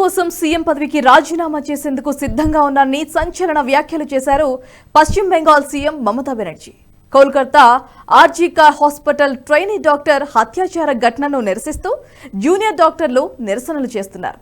కోసం సీఎం పదవికి రాజీనామా చేసేందుకు సిద్ధంగా ఉన్నారని సంచలన వ్యాఖ్యలు చేశారు పశ్చిమ Bengal CM Mamata Banerjee. Kolkata RG Kar hospital trainee doctor హత్యాచార ఘటనను నిరసిస్తూ జూనియర్ డాక్టర్లు నిరసనలు చేస్తున్నారు.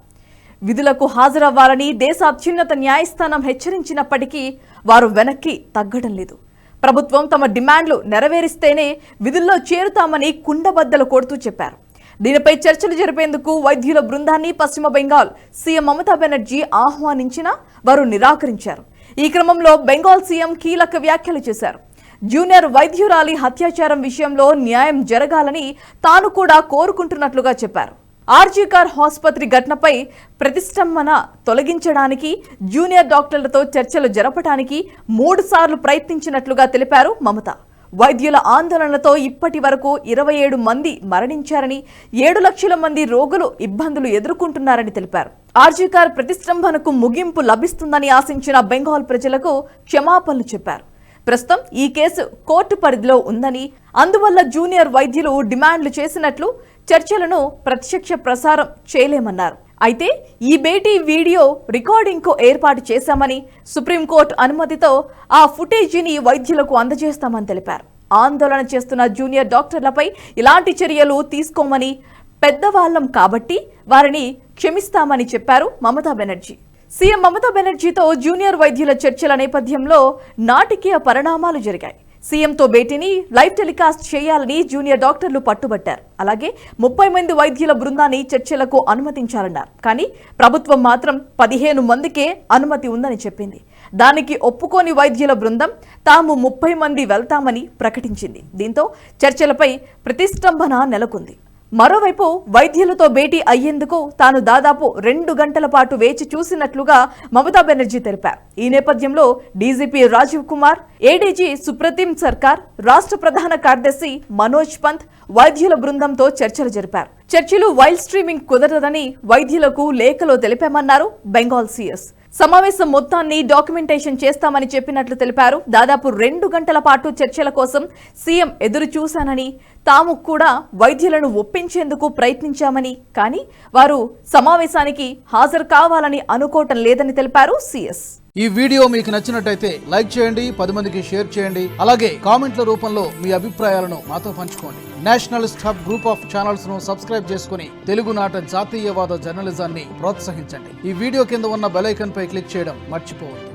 విధులకు హాజరవ్వాలని దేశ అత్యున్నత న్యాయస్థానం హెచ్చరించినప్పటికీ వారు వెనక్కి తగ్గడం లేదు. ప్రభుత్వం తమ డిమాండ్లు నెరవేరిస్తేనే విధుల్లో చేరుతామని కుండబద్దలు కొడుతూ చెప్పారు. దీనిపై చర్చలు జరిపేందుకు వైద్యుల బృందాన్ని పశ్చిమ బెంగాల్ సీఎం మమతా బెనర్జీ ఆహ్వానించినా వారు నిరాకరించారు. ఈ క్రమంలో బెంగాల్ సీఎం కీలక వ్యాఖ్యలు చేశారు. జూనియర్ వైద్యురాలి హత్యాచారం విషయంలో న్యాయం జరగాలని తాను కూడా కోరుకుంటున్నట్లుగా చెప్పారు. ఆర్జీకార్ ఆసుపత్రి ఘటనపై ప్రతిష్టంభన తొలగించడానికి జూనియర్ డాక్టర్లతో చర్చలు జరపడానికి 3 సార్లు ప్రయత్నించినట్లుగా తెలిపారు మమత. వైద్యుల ఆందోళనలతో ఇప్పటి వరకు 27 మంది మరణించారని, 7 లక్షల మంది రోగులు ఇబ్బందులు ఎదుర్కొంటున్నారని తెలిపారు. ఆర్జీకార్ ప్రతిష్టంభనకు ముగింపు లభిస్తుందని ఆశించిన బెంగాల్ ప్రజలకు క్షమాపణలు చెప్పారు. ప్రస్తుతం ఈ కేసు కోర్టు పరిధిలో ఉందని, అందువల్ల జూనియర్ వైద్యులు డిమాండ్లు చేసినట్లు చర్చలను ప్రత్యక్ష ప్రసారం చేయలేమన్నారు. అయితే ఈ భేటీ వీడియో రికార్డింగ్కు ఏర్పాటు చేశామని, సుప్రీంకోర్టు అనుమతితో ఆ ఫుటేజీని వైద్యులకు అందజేస్తామని తెలిపారు. ఆందోళన చేస్తున్న జూనియర్ డాక్టర్లపై ఇలాంటి చర్యలు తీసుకోమని, పెద్దవాళ్లం కాబట్టి వారిని క్షమిస్తామని చెప్పారు మమతా బెనర్జీ. సీఎం మమతా బెనర్జీతో జూనియర్ వైద్యుల చర్చల నేపథ్యంలో నాటకీయ పరిణామాలు జరిగాయి. సీఎంతో భేటీని లైవ్ టెలికాస్ట్ చేయాలని జూనియర్ డాక్టర్లు పట్టుబట్టారు. అలాగే 30 మంది వైద్యుల బృందాన్ని చర్చలకు అనుమతించాలన్నారు. కానీ ప్రభుత్వం మాత్రం 15 మందికే అనుమతి ఉందని చెప్పింది. దానికి ఒప్పుకోని వైద్యుల బృందం తాము 30 మంది వెళ్తామని ప్రకటించింది. దీంతో చర్చలపై ప్రతిష్టంభన నెలకొంది. మరోవైపు వైద్యులతో భేటీ అయ్యేందుకు తాను దాదాపు 2 గంటల పాటు వేచి చూసినట్లుగా మమతా బెనర్జీ తెలిపారు. ఈ నేపథ్యంలో డీజీపీ రాజీవ్ కుమార్, ఏడీజీ సుప్రతీం సర్కార్, రాష్ట్ర ప్రధాన కార్యదర్శి మనోజ్ పంత్ వైద్యుల బృందంతో చర్చలు జరిపారు. చర్చలు వైల్డ్ స్ట్రీమింగ్ కుదరదని వైద్యులకు లేఖలో తెలిపామన్నారు బెంగాల్ సీఎస్. సమావేశం మొత్తాన్ని డాక్యుమెంటేషన్ చేస్తామని చెప్పినట్లు తెలిపారు. దాదాపు 2 గంటల పాటు చర్చల కోసం సీఎం ఎదురు చూశానని, తాము కూడా వైద్యులను ఒప్పించేందుకు ప్రయత్నించామని, కానీ వారు సమావేశానికి హాజరు కావాలని అనుకోవటం లేదని తెలిపారు సీఎస్. ఈ వీడియో మీకు నచ్చినట్టయితే లైక్ చేయండి, 10 మందికి షేర్ చేయండి. అలాగే కామెంట్ల రూపంలో మీ అభిప్రాయాలను మాతో పంచుకోండి. Nationalist hub group of channels ను సబ్స్క్రైబ్ చేసుకుని తెలుగునాట జాతీయవాద జర్నలిజాన్ని ప్రోత్సహించండి. ఈ వీడియో కింద ఉన్న బెల్ ఐకాన్ పై క్లిక్ చేయడం మర్చిపోవద్దు.